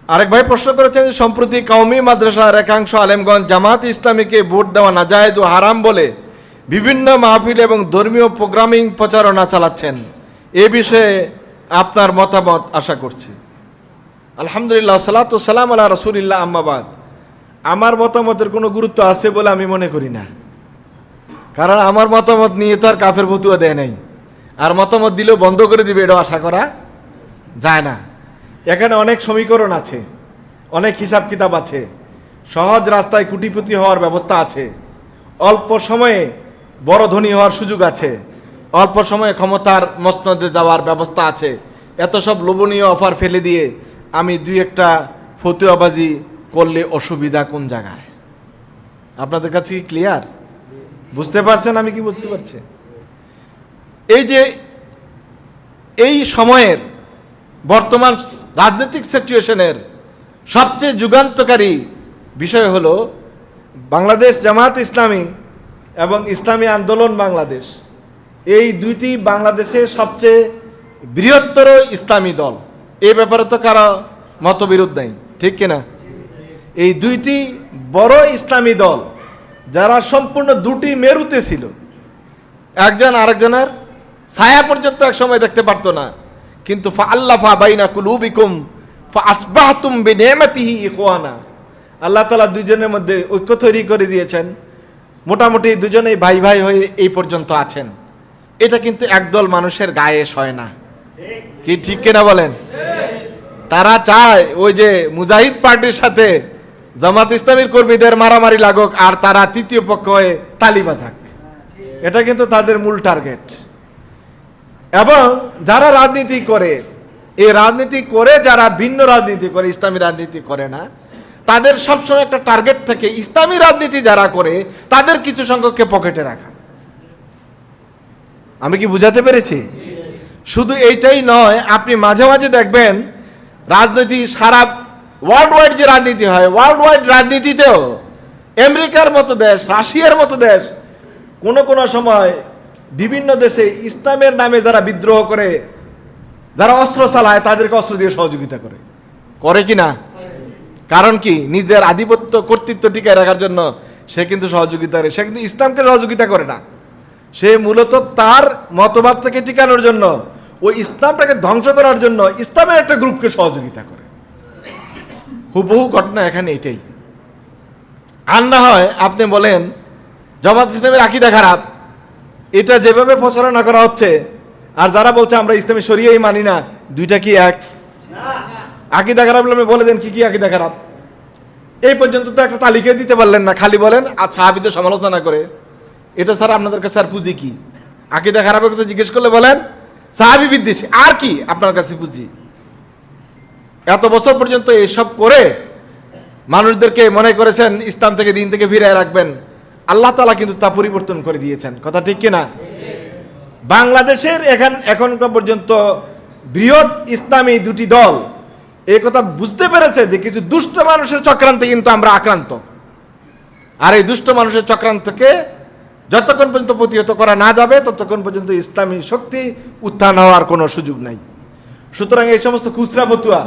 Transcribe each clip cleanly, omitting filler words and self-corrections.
আরেক ভাই প্রশ্ন করেছেন যে সম্প্রতি কওমি মাদ্রাসার একাংশ আলেমগঞ্জ জামাত ইসলামীকে ভোট দেওয়া নাজায়েজ ও হারাম বলে বিভিন্ন মাহফিল এবং ধর্মীয় প্রোগ্রামিং প্রচারণা চালাচ্ছেন, এ বিষয়ে আপনার মতামত আশা করছি। আলহামদুলিল্লাহ, সালাতু সালাম আলা রাসূলিল্লাহ, আম্মাবাদ। আমার মতামতের কোনো গুরুত্ব আছে বলে আমি মনে করি না, কারণ আমার মতামত নিয়ে তো আর কাফের ফতুয়া দেয় নাই, আর মতামত দিলেও বন্ধ করে দিবে এটা আশা করা যায় না। এখানে অনেক সমীকরণ আছে, অনেক হিসাব কিতাব আছে, সহজ রাস্তায় কোটিপতি হওয়ার ব্যবস্থা আছে, অল্প সময়ে বড় ধনী হওয়ার সুযোগ আছে, অল্প সময়ে ক্ষমতার মসনদে যাওয়ার ব্যবস্থা আছে। এত সব লোভনীয় অফার ফেলে দিয়ে আমি দুই একটা ফতুয়াবাজি করলে অসুবিধা কোন জায়গায়? আপনাদের কাছে কি ক্লিয়ার? বুঝতে পারছেন আমি কি বুঝতে পারছি? এই যে এই সময়ের বর্তমান রাজনৈতিক সিচুয়েশনের সবচেয়ে যুগান্তকারী বিষয় হলো বাংলাদেশ জামাত ইসলামী এবং ইসলামী আন্দোলন বাংলাদেশ, এই দুইটি বাংলাদেশের সবচেয়ে বৃহত্তর ইসলামী দল। এই ব্যাপারে তো কারো মতবিরোধ নেই, ঠিক কিনা? এই দুইটি বড় ইসলামী দল যারা সম্পূর্ণ দুটি মেরুতে ছিল, একজন আরেকজনের ছায়া পর্যন্ত এক সময় দেখতে পারতো না, কিন্তু ফাআল্লাফা বাইনা কুলুবিকুম ফাআসবাহতুম বিনিআমাতিহি ইখওয়ানা। আল্লাহ তাআলা দুইজনের মধ্যে ঐক্য তৈরি করে দিয়েছেন, মোটামুটি দুজনেই ভাই ভাই হয়ে এই পর্যন্ত আছেন। এটা কিন্তু একদল মানুষের গায়ে সয় না, কি ঠিক কিনা বলেন? তারা চায় ওই যে মুজাহিদ পার্টির সাথে জামাত ইসলামীর কর্মীদের মারামারি লাগুক আর তারা তৃতীয় পক্ষ হয়ে তালি বাজাক, এটা কিন্তু তাদের মূল টার্গেট। এবং যারা রাজনীতি করে, এই রাজনীতি করে যারা ভিন্ন রাজনীতি করে, ইসলামী রাজনীতি করে না, তাদের সবসময় একটা টার্গেট থাকে ইসলামী রাজনীতি যারা করে তাদের কিছু সংখ্যককে পকেটে রাখা। আমি কি বুঝাতে পেরেছি? শুধু এইটাই নয়, আপনি মাঝে মাঝে দেখবেন রাজনীতি সারা ওয়ার্ল্ড ওয়াইড যে রাজনীতি হয়, ওয়ার্ল্ড ওয়াইড রাজনীতিতেও আমেরিকার মতো দেশ, রাশিয়ার মতো দেশ কোনো কোনো সময় বিভিন্ন দেশে ইসলামের নামে যারা বিদ্রোহ করে, যারা অস্ত্র চালায়, তাদেরকে অস্ত্র দিয়ে সহযোগিতা করে, করে কি না? কারণ কি? নিজের আধিপত্য কর্তৃত্ব টিকায় রাখার জন্য সে কিন্তু সহযোগিতা করে, সে কিন্তু ইসলামকে সহযোগিতা করে না, সে মূলত তার মতবাদটাকে টিকানোর জন্য, ওই ইসলামটাকে ধ্বংস করার জন্য ইসলামের একটা গ্রুপকে সহযোগিতা করে। হুবহু ঘটনা এখানে এটাই। আর না হয় আপনি বলেন জামাত ইসলামের আকীদা খারাপ, এটা যেভাবে প্রচারণা করা হচ্ছে, আর যারা বলছে আমরা ইসলামী শরিয়াই মানি না, দুইটা কি এক? আকীদা খারাপ বলে বলে দেন কি কি আকীদা খারাপ। এই পর্যন্ত তো একটা তালিকা দিতে পারলেন না, খালি বলেন আর সাহাবীদের সমালোচনা করে। এটা স্যার আপনাদের কাছে আর পুঁজি কি? আকীদা খারাপের কথা জিজ্ঞেস করলে বলেন সাহাবী বিদ্বেষী, আর কি আপনার কাছে পুঁজি? এত বছর পর্যন্ত এসব করে মানুষদেরকে মনে করেছেন ইসলাম থেকে, দিন থেকে ফিরিয়ে রাখবেন। আল্লাহ তাআলা কিন্তু তা পরিবর্তন করে দিয়েছেন, কথা ঠিক কিনা? বাংলাদেশের এখন পর্যন্ত বৃহৎ ইসলামী দুটি দল এই কথা বুঝতে পেরেছে যে কিছু দুষ্ট মানুষের চক্রান্তে কিন্তু আমরা আক্রান্ত, আর এই দুষ্ট মানুষের চক্রান্তকে যতক্ষণ পর্যন্ত প্রতিহত করা না যাবে ততক্ষণ পর্যন্ত ইসলামী শক্তি উত্থান হওয়ার কোনো সুযোগ নাই। সুতরাং এই সমস্ত খুচরা ফতুয়া,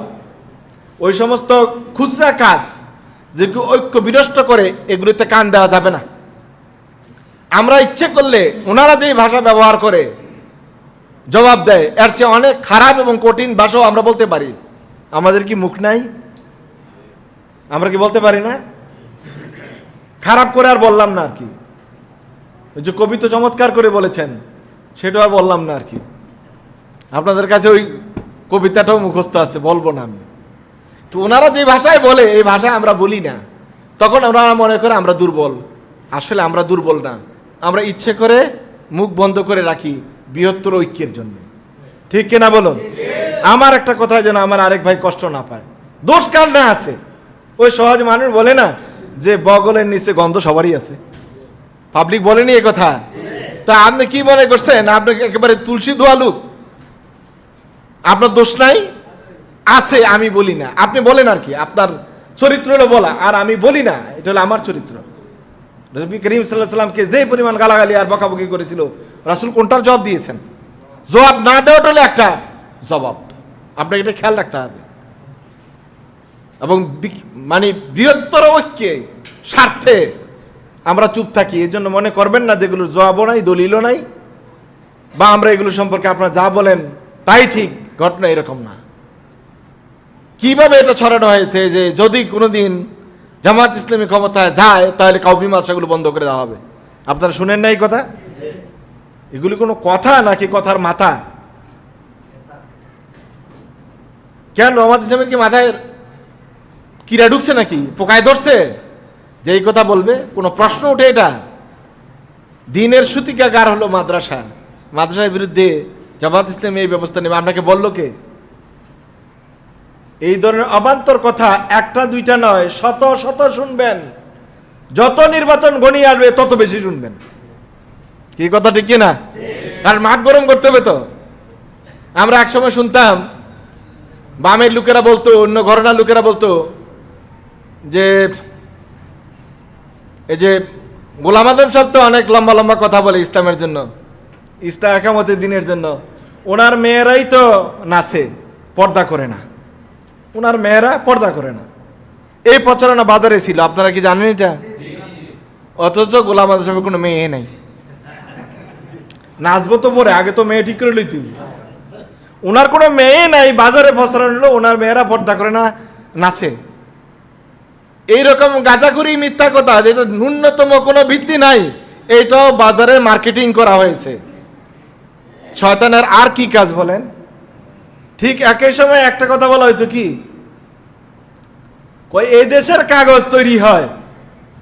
ওই সমস্ত খুচরা কাজ যেগুলো ঐক্য বিনষ্ট করে, এগুলিতে কান দেওয়া যাবে না। আমরা ইচ্ছে করলে ওনারা যেই ভাষা ব্যবহার করে জবাব দেয়, এর চেয়ে অনেক খারাপ এবং কঠিন ভাষাও আমরা বলতে পারি। আমাদের কি মুখ নাই? আমরা কি বলতে পারি না? খারাপ করে আর বললাম না আর কি, ওই যে কবি তো চমৎকার করে বলেছেন, সেটাও আর বললাম না আর কি। আপনাদের কাছে ওই কবিতাটাও মুখস্থ আছে, বলবো না আমি। তো ওনারা যে ভাষায় বলে এই ভাষায় আমরা বলি না, তখন আমরা মনে করে আমরা দুর্বল। আসলে আমরা দুর্বল না, আমরা ইচ্ছে করে মুখ বন্ধ করে রাখি বৃহত্তর ঐক্যের জন্য, ঠিক কিনা বলুন? আমার একটা কথা যেন আমার আরেক ভাই কষ্ট না পায়, দোষ কার না আছে? ওই সহজ মানুষ বলে না যে বগলের নিচে গন্ধ সবারই আছে, পাবলিক বলেনি এ কথা। তা আপনি কি মনে করছেন আপনি একেবারে তুলসী ধোয়া লোক? আপনার দোষ নাই? আছে, আমি বলি না, আপনি বলেন আর কি, আপনার চরিত্র হলো বলা, আর আমি বলি না, এটা হলো আমার চরিত্র। নবী করিম সাল্লাল্লাহু আলাইহি ওয়াসাল্লামকে যে পরিমাণ গালাগালি আর বকাবকি করেছিল, রাসূল কোনটার জবাব দিয়েছেন? জবাব না দেওয়াটা হলো একটা জবাব, আপনাকে এটা খেয়াল রাখতে হবে। এবং মানে বৃহত্তর ঐক্যে স্বার্থে আমরা চুপ থাকি। এই জন্য মনে করবেন না যেগুলোর জবাবও নাই, দলিলও নাই, বা আমরা এগুলো সম্পর্কে আপনারা যা বলেন তাই ঠিক। ঘটনা এরকম না। কিভাবে এটা ছড়ানো হয়েছে যে যদি কোনোদিন জামাত ইসলামী ক্ষমতায় যায় তাহলে কাউমি মাদ্রাসাগুলো বন্ধ করে দেওয়া হবে। আপনারা শুনেন না এই কথা? এগুলি কোনো কথা নাকি কথার মাথা? কেন জামাত ইসলামের কি মাথায় কিরা ঢুকছে নাকি, পোকায় ধরছে যে এই কথা বলবে? কোনো প্রশ্ন ওঠে এটা? দিনের সূতিকাগার হলো মাদ্রাসা, মাদ্রাসার বিরুদ্ধে জামাত ইসলামী এই ব্যবস্থা নেবে আপনাকে বললো কে? এই ধরনের অবান্তর কথা একটা দুইটা নয়, শত শত শুনবেন। যত নির্বাচন ঘনিয়ে আসবে তত বেশি শুনবেন। কি কথা ঠিক না? কারণ মাঠ গরম করতে হবে তো। আমরা একসময় শুনতাম বামের লোকেরা বলতো, অন্য ঘরানার লোকেরা বলতো যে এই যে গোলাম আজম সাহেব তো অনেক লম্বা লম্বা কথা বলে ইসলামের জন্য, ইসলাম একামতের দিনের জন্য। ওনার মেয়েরাই তো নাচে, পর্দা করে না। ওনার মেয়েরা পর্দা করে না, এই প্রচারণা বাজারে ছিল। আপনারা কি জানেন এটা? অথচ গোলাম আজম সাহেবের কোনো মেয়ে নেই। নাচবো তো পরে, আগে তো মেয়ে ঠিক করে লইতি। ওনার কোনো মেয়ে নাই, বাজারে প্রচারণা হলো ওনার মেয়েরা পর্দা করে না, নাচে। এইরকম গাঁজাখুরি মিথ্যা কথা, যেটা ন্যূনতম কোনো ভিত্তি নাই, এইটাও বাজারে মার্কেটিং করা হয়েছে। শয়তানের আর কি কাজ বলেন? ঠিক একই সময় একটা কথা বলা হয়তো কি, এই দেশের কাগজ তৈরি হয়,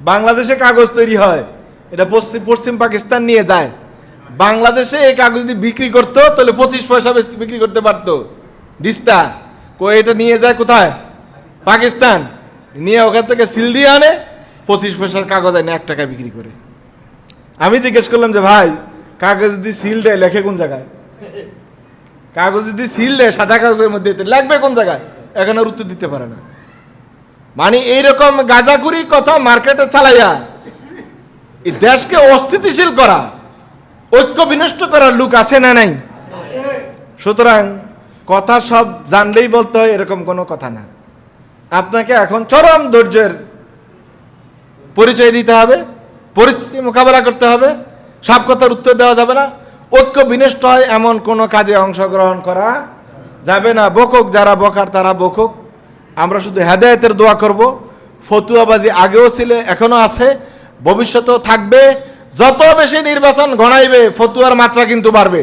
বাংলাদেশে কাগজ তৈরি হয়, এটা পশ্চিম পাকিস্তান নিয়ে যায়। বাংলাদেশে এই কাগজ যদি বিক্রি করতো তাহলে 25 পয়সা বিক্রি করতে পারতো দিস্তা। এটা নিয়ে যায় কোথায়? পাকিস্তান। নিয়ে ওখান থেকে সিল দিয়ে আনে, 25 পয়সার কাগজ আনে 1 টাকায় বিক্রি করে। আমি জিজ্ঞেস করলাম যে ভাই, কাগজ যদি সিল দেয় লেখে কোন জায়গায়? কাগজ যদি সিল দেয় সাদা কাগজের মধ্যে লাগবে কোন জায়গায়? এখন আর উত্তর দিতে পারে না। মানে এইরকম গাঁজাখুরি কথা মার্কেটে চালাইয়া এই দেশকে অস্থিতিশীল করা, ঐক্য বিনষ্ট করার লোক আছে না নাই? সুতরাং কথা সব জানলেই বলতে হয় এরকম কোনো কথা না। আপনাকে এখন চরম ধৈর্যের পরিচয় দিতে হবে, পরিস্থিতি মোকাবেলা করতে হবে। সব কথার উত্তর দেওয়া যাবে না। ঐক্য বিনষ্ট হয় এমন কোনো কাজে অংশগ্রহণ করা যাবে না। বকুক যারা বকার তারা বকুক, আমরা শুধু হেদায়েতের দোয়া করব। ফতুয়াবাজি আগেও ছিল, এখনো আছে, ভবিষ্যতেও থাকবে। যত বেশি নির্বাচন ঘনাইবে ফতুয়ার মাত্রা কিন্তু বাড়বে,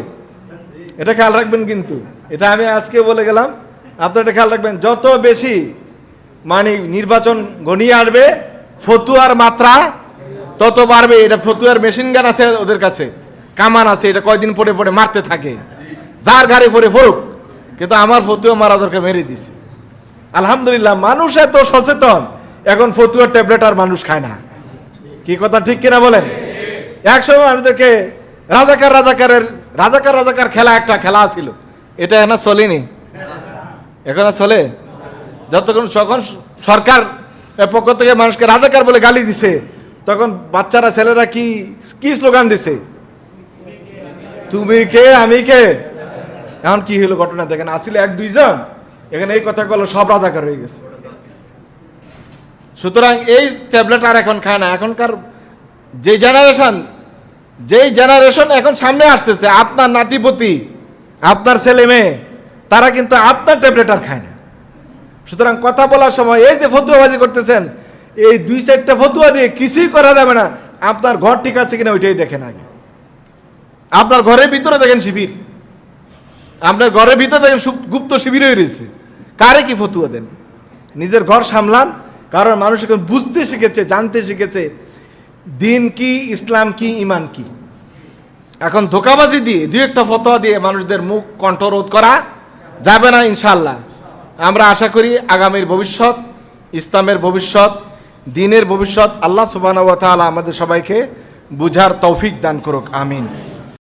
এটা খেয়াল রাখবেন। কিন্তু এটা আমি আজকে বলে গেলাম, আপনারা এটা খেয়াল রাখবেন। যত বেশি মানে নির্বাচন ঘনিয়ে আসবে ফতুয়ার মাত্রা তত বাড়বে। এটা ফতুয়ার মেশিন গান আছে ওদের কাছে, কামান আছে, এটা কয়দিন পরে পরে মারতে থাকে, যার ঘাড়ে পরে পড়ুক। কিন্তু আমার ফতুয়া মারা দরকার, মেরে দিছে। আলহামদুলিল্লাহ, মানুষ এত সচেতন, এখন ফতুয়ার ট্যাবলেট আর মানুষ খায় না। কি কথা ঠিক কিনা বলেন? একসময় আমাদেরকে রাজাকার খেলা একটা খেলা ছিল, এটা এখন চলেনি। এখন আর চলে? যতক্ষণ সরকার পক্ষ থেকে মানুষকে রাজাকার বলে গালি দিছে, তখন বাচ্চারা ছেলেরা কি কি স্লোগান দিছে? তুমি কে আমি কে। এখন কি হলো ঘটনা দেখেন, আসলে 1-2 জন এখানে এই কথা বলো, সব রাজাকার হয়ে গেছে। সুতরাং এই ট্যাবলেট আর এখন খায় না। এখনকার যে জেনারেশন এখন সামনে আসতেছে, আপনার নাতিপতি, আপনার ছেলে মেয়ে, তারা কিন্তু আপনার ট্যাবলেট আর খায় না। সুতরাং কথা বলার সময় এই যে ফতুয়াবাজি করতেছেন, এই 2-4টা ফতুয়া দিয়ে কিছুই করা যাবে না। আপনার ঘর ঠিক আছে কিনা ওইটাই দেখেন আগে। আপনার ঘরের ভিতরে দেখেন শিবির, আপনার ঘরের ভিতরে দেখেন গুপ্ত শিবির হয়ে রয়েছে। কারে কি ফতুয়া দেন? নিজের ঘর সামলান। কারণ মানুষ এখন বুঝতে শিখেছে, জানতে শিখেছে দিন কি, ইসলাম কি, ইমান কি। এখন ধোকাবাজি দিয়ে 2-1টা ফতোয়া দিয়ে মানুষদের মুখ কণ্ঠরোধ করা যাবে না ইনশাআল্লাহ। আমরা আশা করি আগামীর ভবিষ্যৎ, ইসলামের ভবিষ্যৎ, দ্বীনের ভবিষ্যৎ আল্লাহ সুবহানাহু ওয়া তাআলা আমাদের সবাইকে বুঝার তৌফিক দান করুক। আমিন।